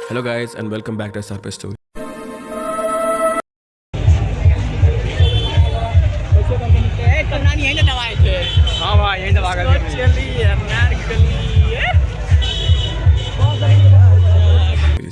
Hello guys and welcome back to Sarpe Story. करना नहीं है ना दवाई थे। हाँ भाई यही दवा कर चलिए यार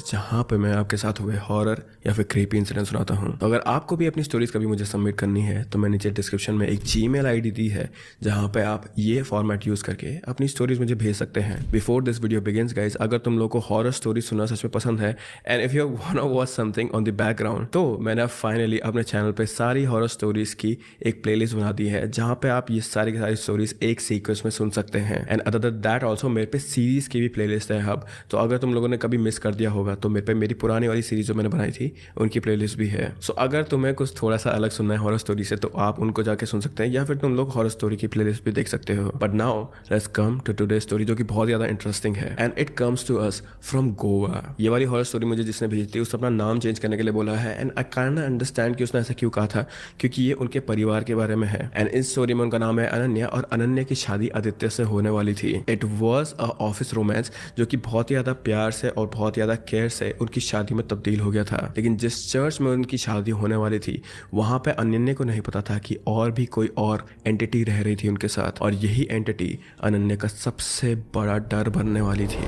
जहाँ पे मैं आपके साथ हुए हॉरर या फिर क्रीपी इंसिडेंट सुनाता हूँ। तो अगर आपको भी अपनी स्टोरीज कभी मुझे सबमिट करनी है तो मैं नीचे डिस्क्रिप्शन में एक जीमेल आईडी दी है जहाँ पे आप ये फॉर्मेट यूज करके अपनी स्टोरीज मुझे भेज सकते हैं। Before this video begins guys, अगर तुम लोग को हॉरर स्टोरी सुनना सच में पसंद है and if you want to watch something on the background, तो मैंने अब फाइनली अपने चैनल पे सारी हॉरर स्टोरीज की एक प्लेलिस्ट बना दी है जहाँ पे आप ये सारी की सारी स्टोरीज एक सीक्वेंस में सुन सकते हैं। And other than that also मेरे पे सीरीज की भी प्लेलिस्ट है अब, तो अगर तुम लोगों ने कभी मिस कर दिया होगा तो मेरे पे मेरी पुरानी वाली सीरीज जो मैंने बनाई थी उनकी प्लेलिस्ट भी है। सो अगर तुम्हें कुछ थोड़ा सा अलग सुनना है हॉरर स्टोरी से तो आप उनको जाके सुन सकते हैं या फिर तुम लोग हॉरर स्टोरी की प्लेलिस्ट भी देख सकते हो। But now let's come to today story जो कि बहुत ज्यादा इंटरेस्टिंग है and it comes to us from Goa. ये वाली हॉरर स्टोरी मुझे जिसने भेजी थी उसने अपना नाम चेंज करने के लिए बोला है एंड आई काइंड अंडरस्टैंड कि उसने ऐसा क्यों कहा था, क्योंकि ये उनके परिवार के बारे में है। एंड इस स्टोरी में उनका नाम है अनन्या और अनन्या की शादी आदित्य से होने वाली थी। It was a office romance जो कि बहुत ही ज्यादा प्यार से और बहुत ही ज्यादा केयर से उनकी शादी में तब्दील हो गया था। लेकिन जिस चर्च में उनकी शादी होने वाली थी वहां पे अनन्या को नहीं पता था कि और भी कोई और एंटिटी रह रही थी उनके साथ, और यही एंटिटी अनन्या का सबसे बड़ा डर बनने वाली थी।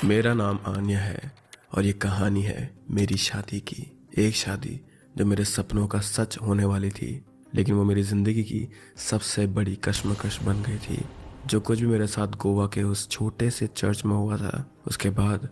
मेरा नाम आन्या है और ये कहानी है मेरी शादी की। एक शादी जो मेरे सपनों का सच होने वाली थी, लेकिन वो मेरी जिंदगी की सबसे बड़ी कश्मकश बन गई थी। जो कुछ भी मेरे साथ गोवा के उस छोटे से चर्च में हुआ था उसके बाद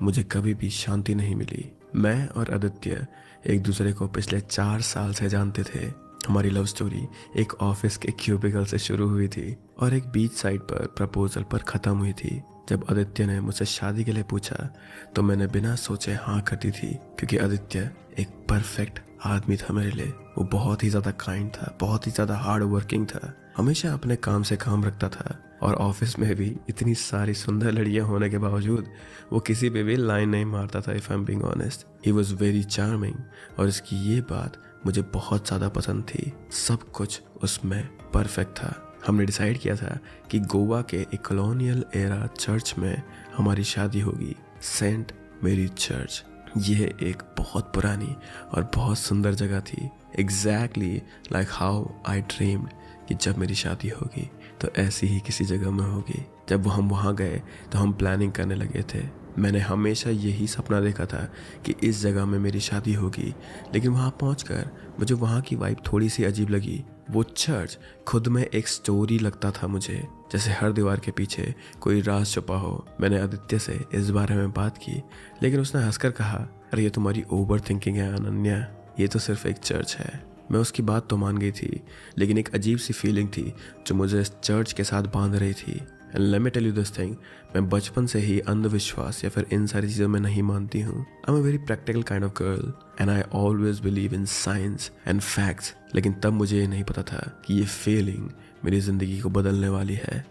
मुझे कभी भी शांति नहीं मिली। मैं और आदित्य एक दूसरे को पिछले 4 साल से जानते थे। हमारी लव स्टोरी एक ऑफिस के क्यूबिकल से शुरू हुई थी और एक बीच साइड पर प्रपोजल पर ख़त्म हुई थी। जब आदित्य ने मुझसे शादी के लिए पूछा तो मैंने बिना सोचे हाँ कर दी थी, क्योंकि आदित्य एक परफेक्ट आदमी था मेरे लिए। वो बहुत ही ज़्यादा काइंड था, बहुत ही ज़्यादा हार्ड वर्किंग था, हमेशा अपने काम से काम रखता था और ऑफिस में भी इतनी सारी सुंदर लड़कियां होने के बावजूद वो किसी पे भी लाइन नहीं मारता था। If I am being honest, he was very charming और इसकी ये बात मुझे बहुत ज़्यादा पसंद थी। सब कुछ उसमें परफेक्ट था। हमने डिसाइड किया था कि गोवा के एक कॉलोनियल एरा चर्च में हमारी शादी होगी, सेंट मेरी चर्च। यह एक बहुत पुरानी और बहुत सुंदर जगह थी, exactly like how I dreamed कि जब मेरी शादी होगी तो ऐसी ही किसी जगह में होगी। जब हम वहाँ गए तो हम प्लानिंग करने लगे थे। मैंने हमेशा यही सपना देखा था कि इस जगह में मेरी शादी होगी, लेकिन वहाँ पहुँचकर मुझे वहाँ की वाइब थोड़ी सी अजीब लगी। वो चर्च खुद में एक स्टोरी लगता था मुझे, जैसे हर दीवार के पीछे कोई राज छुपा हो। मैंने आदित्य से इस बारे में बात की, लेकिन उसने हंसकर कहा, अरे ये तुम्हारी ओवर थिंकिंग है अनन्या, ये तो सिर्फ एक चर्च है। मैं उसकी बात तो मान गई थी, लेकिन एक अजीब सी फीलिंग थी जो मुझे इस चर्च के साथ बांध रही थी। And let me tell you this thing, मैं बचपन से ही अंधविश्वास या फिर इन सारी चीज़ों में नहीं मानती हूँ। I am a very practical kind of girl and I always believe in science and facts. लेकिन तब मुझे ये नहीं पता था कि ये फीलिंग मेरी ज़िंदगी को बदलने वाली है।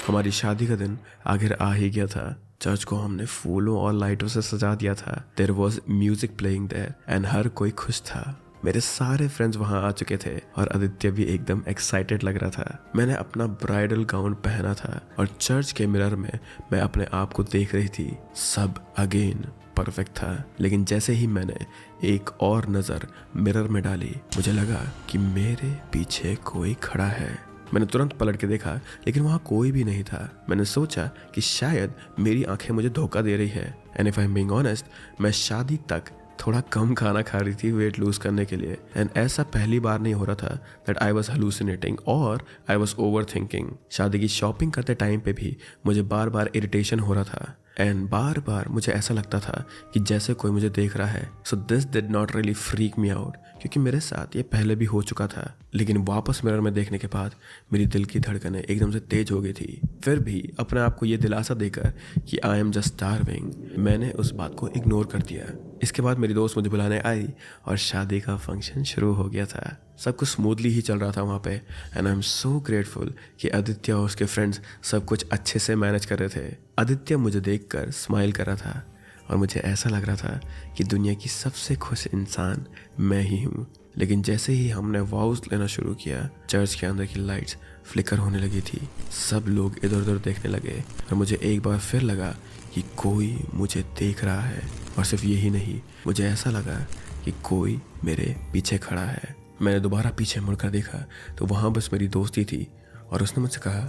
हमारी शादी का दिन आखिर आ ही गया था। चर्च को हमने फूलों और लाइटों से सजा दिया था। There was music playing there and हर कोई खुश था। मेरे सारे फ्रेंड्स वहां आ चुके थे और आदित्य भी एकदम एक्साइटेड लग रहा था। मैंने अपना ब्राइडल गाउन पहना था और चर्च के मिरर में मैं अपने आप को देख रही थी। सब अगेन परफेक्ट था, लेकिन जैसे ही मैंने एक और नज़र मिरर में डाली मुझे लगा कि मेरे पीछे कोई खड़ा है। मैंने तुरंत पलट के देखा, लेकिन वहाँ कोई भी नहीं था। मैंने सोचा कि शायद मेरी आंखें मुझे धोखा दे रही है। And if I am being honest, मैं शादी तक थोड़ा कम खाना खा रही थी वेट लूज करने के लिए। एंड ऐसा पहली बार नहीं हो रहा था दैट आई वाज हेलुसिनेटिंग और आई वाज ओवर थिंकिंग। शादी की शॉपिंग करते टाइम पे भी मुझे बार बार इरिटेशन हो रहा था एंड बार बार मुझे ऐसा लगता था कि जैसे कोई मुझे देख रहा है। So this did not really freak me out, क्योंकि मेरे साथ ये पहले भी हो चुका था। लेकिन वापस मिरर में देखने के बाद मेरी दिल की धड़कनें एकदम से तेज हो गई थी। फिर भी अपने आप को ये दिलासा देकर कि आई एम जस्ट स्टार्विंग, मैंने उस बात को इग्नोर कर दिया। इसके बाद मेरी दोस्त मुझे बुलाने आई और शादी का फंक्शन शुरू हो गया था। सब कुछ स्मूथली ही चल रहा था वहाँ पे and I am so grateful कि आदित्य और उसके फ्रेंड्स सब कुछ अच्छे से मैनेज कर रहे थे। आदित्य मुझे देखकर स्माइल कर रहा था और मुझे ऐसा लग रहा था कि दुनिया की सबसे खुश इंसान मैं ही हूँ। लेकिन जैसे ही हमने वाउस लेना शुरू किया, चर्च के अंदर की लाइट्स फ्लिकर होने लगी थी। सब लोग इधर उधर देखने लगे और मुझे एक बार फिर लगा कि कोई मुझे देख रहा है। और सिर्फ यही नहीं, मुझे ऐसा लगा कि कोई मेरे पीछे खड़ा है। मैंने दोबारा पीछे मुड़कर देखा तो वहाँ बस मेरी दोस्ती थी और उसने मुझसे कहा,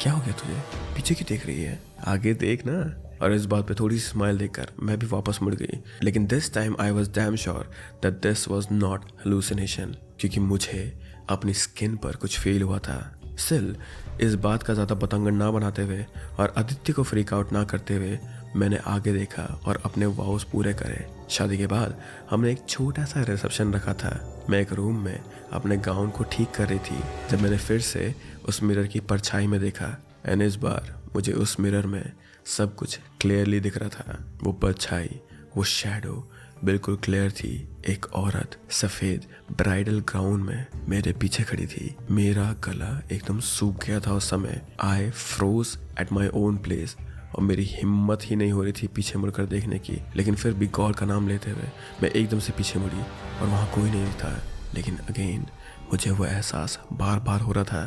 क्या हो गया तुझे, पीछे क्यों देख रही है, आगे देख ना। और इस बात पे थोड़ी सी स्माइल देखकर मैं भी वापस मुड़ गई। लेकिन this time I was damn sure that this was not hallucination, क्योंकि मुझे अपनी स्किन पर कुछ फील हुआ था। स्टिल इस बात का ज़्यादा पतंगड़ ना बनाते हुए और आदित्य को फ्रीक आउट ना करते हुए मैंने आगे देखा और अपने वाउस पूरे करे। शादी के बाद हमने एक छोटा सा रिसेप्शन रखा था। मैं एक रूम में अपने गाउन को ठीक कर रही थी जब मैंने फिर से उस मिरर की परछाई में देखा। एंड इस बार मुझे उस मिरर में सब कुछ क्लियरली दिख रहा था। वो परछाई, वो शैडो बिल्कुल क्लियर थी। एक औरत सफ़ेद ब्राइडल गाउन में मेरे पीछे खड़ी थी। मेरा गला एकदम सूख गया था उस समय। I froze at my own place और मेरी हिम्मत ही नहीं हो रही थी पीछे मुड़कर देखने की। लेकिन फिर भी गॉड का नाम लेते हुए मैं एकदम से पीछे मुड़ी और वहाँ कोई नहीं था। लेकिन अगेन मुझे वो एहसास बार बार हो रहा था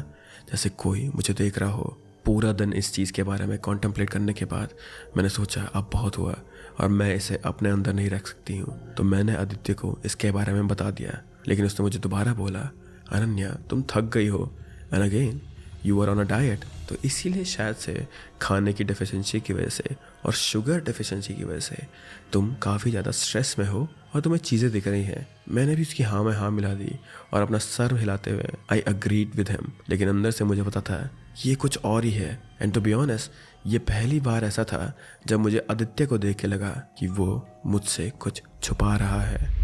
जैसे कोई मुझे देख रहा हो। पूरा दिन इस चीज़ के बारे में कॉन्टेम्पलेट करने के बाद मैंने सोचा अब बहुत हुआ और मैं इसे अपने अंदर नहीं रख सकती हूँ। तो मैंने आदित्य को इसके बारे में बता दिया। लेकिन उसने मुझे दोबारा बोला, अनन्या तुम थक गई हो and again you are on a diet. तो इसीलिए शायद से खाने की डेफिशिएंसी की वजह से और शुगर डेफिशिएंसी की वजह से तुम काफ़ी ज़्यादा स्ट्रेस में हो और तुम्हें चीज़ें दिख रही हैं। मैंने भी उसकी हाँ में हाँ मिला दी और अपना सर हिलाते हुए आई अग्रीड विद हिम। लेकिन अंदर से मुझे पता था ये कुछ और ही है। एंड टू बी ऑनेस्ट ये पहली बार ऐसा था जब मुझे आदित्य को देख के लगा कि वो मुझसे कुछ छुपा रहा है।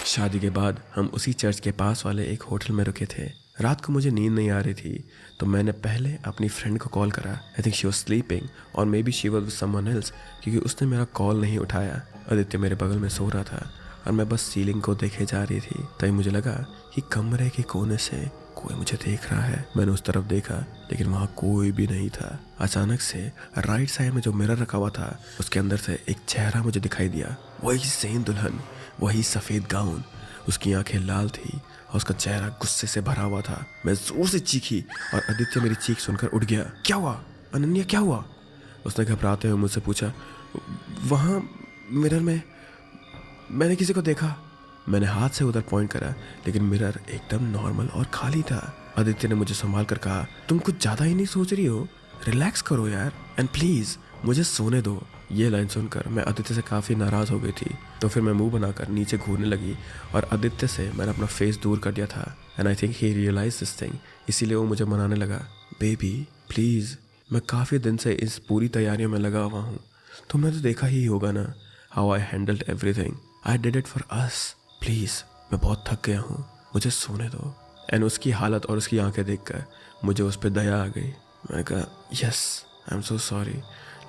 शादी के बाद हम उसी चर्च के पास वाले एक होटल में रुके थे। रात को मुझे नींद नहीं आ रही थी तो मैंने पहले अपनी फ्रेंड को कॉल करा। I think she was sleeping और maybe she was with someone else, क्योंकि उसने मेरा कॉल नहीं उठाया। आदित्य मेरे बगल में सो रहा था और मैं बस सीलिंग को देखे जा रही थी। तभी मुझे लगा कि कमरे के कोने से कोई मुझे देख रहा है। मैंने उस तरफ देखा लेकिन वहाँ कोई भी नहीं था। अचानक से राइट साइड में जो मिरर रखा हुआ था उसके अंदर से एक चेहरा मुझे दिखाई दिया। वही सेम दुल्हन, वही सफ़ेद गाउन। उसकी आंखें लाल थी और उसका चेहरा गुस्से से भरा हुआ था। मैं जोर से चीखी और आदित्य मेरी चीख सुनकर उठ गया। क्या हुआ अनन्या, क्या हुआ? उसने घबराते हुए मुझसे पूछा, वहाँ मिरर में मैंने किसी को देखा। मैंने हाथ से उधर पॉइंट करा लेकिन मिरर एकदम नॉर्मल और खाली था। आदित्य ने मुझे संभाल कर कहा, तुम कुछ ज़्यादा ही नहीं सोच रही हो, रिलैक्स करो यार एंड प्लीज़ मुझे सोने दो। ये लाइन सुनकर मैं आदित्य से काफ़ी नाराज़ हो गई थी। तो फिर मैं मुंह बनाकर नीचे घूरने लगी और आदित्य से मैंने अपना फेस दूर कर दिया था। And I think he realize this thing, इसीलिए वो मुझे मनाने लगा, बेबी प्लीज़, मैं काफ़ी दिन से इस पूरी तैयारियों में लगा हुआ हूँ। तुमने तो देखा ही होगा ना how I handled everything. I did it for us, please मैं बहुत थक गया हूँ, मुझे सोने दो। एंड उसकी हालत और उसकी आंखें देखकर मुझे उस पर दया आ गई। मैंने कहा, yes I am so sorry,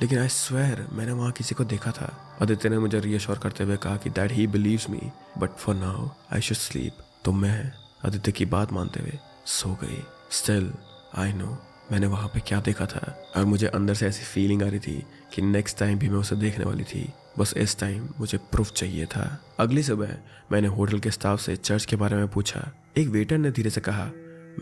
लेकिन आई स्वेयर मैंने वहाँ किसी को देखा था। आदित्य ने मुझे रीअश्योर करते हुए कहा कि that he believes me but for now I should sleep. तो मैं आदित्य की बात मानते हुए सो गई। स्टिल आई नो मैंने वहाँ पे क्या देखा था और मुझे अंदर से ऐसी फीलिंग आ रही थी कि नेक्स्ट टाइम भी मैं उसे देखने वाली थी। बस इस टाइम मुझे प्रूफ चाहिए था। अगली सुबह मैंने होटल के स्टाफ से चर्च के बारे में पूछा। एक वेटर ने धीरे से कहा,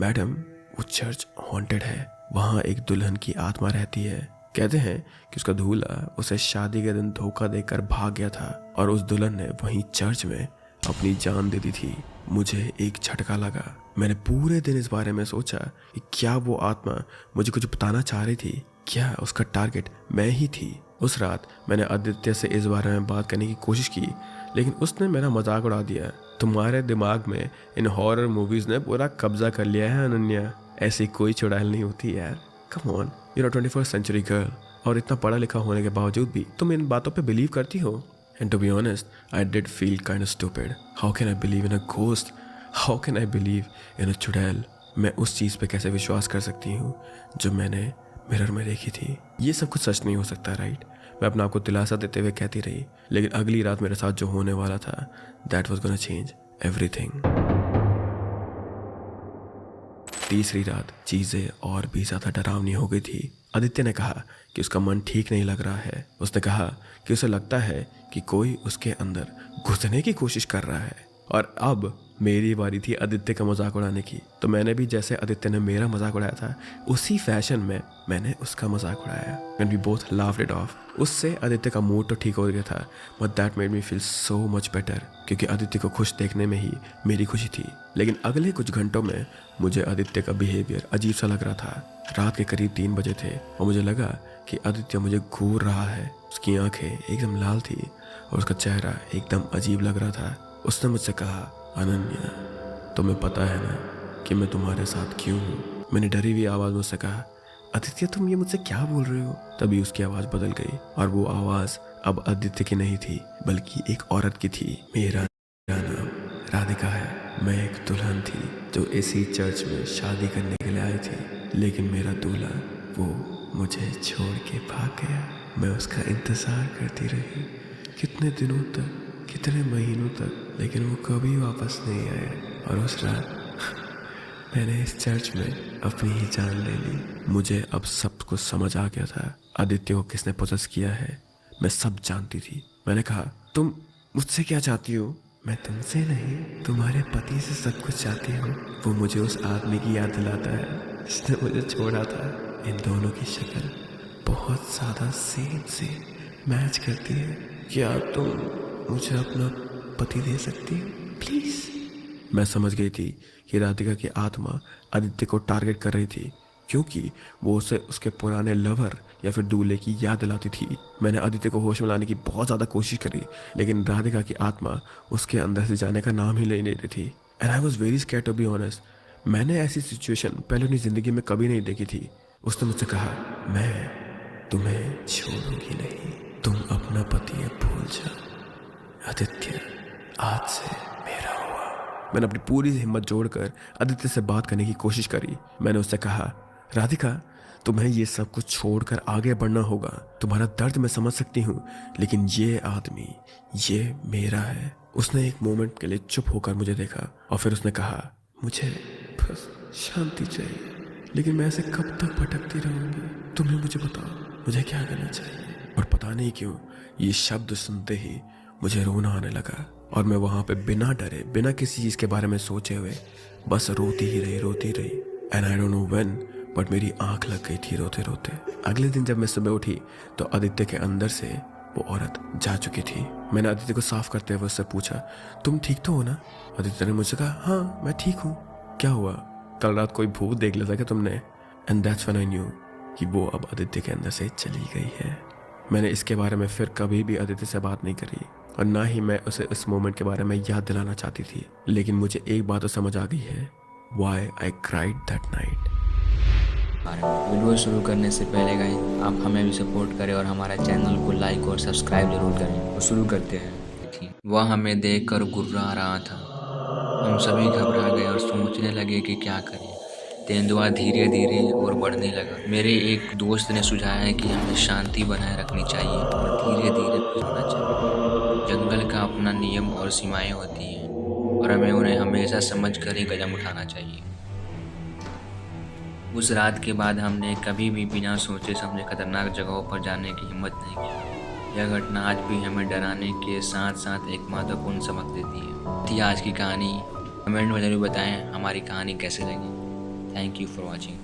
मैडम वो चर्च हॉन्टेड है, वहाँ एक दुल्हन की आत्मा रहती है। कहते हैं कि उसका दूल्हा उसे शादी के दिन धोखा देकर भाग गया था और उस दुल्हन ने वहीं चर्च में अपनी जान दे दी थी। मुझे एक झटका लगा। मैंने पूरे दिन इस बारे में सोचा कि क्या वो आत्मा मुझे कुछ बताना चाह रही थी, क्या उसका टारगेट मैं ही थी। उस रात मैंने आदित्य से इस बारे में बात करने की कोशिश की लेकिन उसने मेरा मजाक उड़ा दिया। तुम्हारे दिमाग में इन हॉरर मूवीज ने पूरा कब्जा कर लिया है अनन्या, ऐसी कोई चुड़ैल नहीं होती यार। Come on, you are 21st century girl और इतना पढ़ा लिखा होने के बावजूद भी तुम इन बातों पे बिलीव करती हो। And to be honest I did feel kind of stupid. How can I believe in a ghost, how can I believe in a chudail. मैं उस चीज़ पे कैसे विश्वास कर सकती हूँ जो मैंने मिरर में देखी थी। ये सब कुछ सच नहीं हो सकता, राइट? मैं अपने आप को दिलासा देते हुए कहती रही। लेकिन अगली रात मेरे साथ जो होने वाला था that was gonna change everything. तीसरी रात चीज़ें और भी ज़्यादा डरावनी हो गई थी। आदित्य ने कहा कि उसका मन ठीक नहीं लग रहा है। उसने कहा कि उसे लगता है कि कोई उसके अंदर घुसने की कोशिश कर रहा है। और अब मेरी बारी थी आदित्य का मजाक उड़ाने की। तो मैंने भी जैसे आदित्य ने मेरा मजाक उड़ाया था उसी फैशन में मैंने उसका मजाक उड़ाया and we both laughed it off. उससे आदित्य का मूड तो ठीक हो गया था but that made me feel so much better, क्योंकि आदित्य को खुश देखने में ही मेरी खुशी थी। लेकिन अगले कुछ घंटों में मुझे आदित्य का बिहेवियर अजीब सा लग रहा था। रात के करीब 3 बजे थे और मुझे लगा कि आदित्य मुझे घूर रहा है। उसकी आंखें एकदम लाल थी और उसका चेहरा एकदम अजीब लग रहा था। उसने मुझसे कहा, अनन्या तुम्हें पता है ना कि मैं तुम्हारे साथ क्यों हूँ? मैंने डरी हुई आवाज़ में उससे कहा, आदित्य तुम ये मुझसे क्या बोल रहे हो? तभी उसकी आवाज़ बदल गई और वो आवाज़ अब आदित्य की नहीं थी बल्कि एक औरत की थी। मेरा नाम राधिका है। मैं एक दुल्हन थी जो इसी चर्च में शादी करने के लिए आई थी, लेकिन मेरा दूल्हा वो मुझे छोड़ के भाग गया। मैं उसका इंतज़ार करती रही कितने दिनों तक, कितने महीनों तक, लेकिन वो कभी वापस नहीं आया। और उस रात मैंने इस चर्च में अपनी ही जान ले ली। मुझे अब सब कुछ समझ आ गया था। आदित्य को किसने पोजेस किया है मैं सब जानती थी। मैंने कहा, तुम मुझसे क्या चाहती हो? मैं तुमसे नहीं, तुम्हारे पति से सब कुछ चाहती हूँ। वो मुझे उस आदमी की याद दिलाता है जिसने मुझे छोड़ा था। इन दोनों की शक्ल बहुत ज़्यादा सेम से मैच करती है। क्या तुम मुझे अपना पति दे सकती हो प्लीज़? मैं समझ गई थी कि राधिका की आत्मा आदित्य को टारगेट कर रही थी, क्योंकि वो उसे उसके पुराने लवर या फिर दूल्हे की याद दिलाती थी। मैंने आदित्य को होश में लाने की बहुत ज़्यादा कोशिश करी, लेकिन राधिका की आत्मा उसके अंदर से जाने का नाम ही ले नहीं रही थी। And I was very scared to be honest. मैंने ऐसी सिचुएशन पहले अपनी ज़िंदगी में कभी नहीं देखी थी। उसने मुझसे कहा, मैं तुम्हें छोड़ूंगी नहीं, तुम अपना पति अब भूल जाओ। आदित्य आज से मेरा हुआ। मैंने अपनी पूरी हिम्मत जोड़कर आदित्य से बात करने की कोशिश करी। मैंने उससे कहा, राधिका तुम्हें ये सब कुछ छोड़कर आगे बढ़ना होगा। तुम्हारा दर्द मैं समझ सकती हूँ, लेकिन ये आदमी ये मेरा है। उसने एक मोमेंट के लिए चुप होकर मुझे देखा और फिर उसने कहा, मुझे बस शांति चाहिए, लेकिन मैं ऐसे कब तक भटकती रहूंगी? तुम्हें मुझे बताओ मुझे क्या करना चाहिए? और पता नहीं क्यों ये शब्द सुनते ही मुझे रोना आने लगा और मैं वहाँ पे बिना डरे, बिना किसी चीज़ के बारे में सोचे हुए बस रोती ही रही। And I don't know when but मेरी आंख लग गई थी रोते रोते। अगले दिन जब मैं सुबह उठी तो आदित्य के अंदर से वो औरत जा चुकी थी। मैंने आदित्य को साफ करते हुए उससे पूछा, तुम ठीक तो हो ना? आदित्य ने मुझसे कहा, हाँ मैं ठीक हूँ। क्या हुआ? कल रात कोई भूत देख लिया था क्या तुमने? And that's when I knew कि वो अब आदित्य के अंदर से चली गई है। मैंने इसके बारे में फिर कभी भी आदित्य से बात नहीं करी और ना ही मैं उसे इस मोमेंट के बारे में याद दिलाना चाहती थी। लेकिन मुझे एक बात तो समझ आ गई है, why I cried that night. Video शुरू करने से पहले गाइस आप हमें भी सपोर्ट करें और हमारा चैनल को लाइक और सब्सक्राइब जरूर करें। तो शुरू करते हैं। वह हमें देखकर गुर्रा रहा था। हम सभी घबरा गए और सोचने लगे कि क्या करें। तेंदुआ धीरे धीरे और बढ़ने लगा। मेरे एक दोस्त ने सुझाया कि हमें शांति बनाए रखनी चाहिए और धीरे धीरे होना चाहिए। जंगल का अपना नियम और सीमाएं होती हैं और हमें उन्हें हमेशा समझ कर ही कदम उठाना चाहिए। उस रात के बाद हमने कभी भी बिना सोचे समझे खतरनाक जगहों पर जाने की हिम्मत नहीं की। यह घटना आज भी हमें डराने के साथ साथ एक महत्वपूर्ण सबक देती है। थी आज की कहानी। कमेंट में जरूर बताएं हमारी कहानी कैसे लगी। Thank you for watching.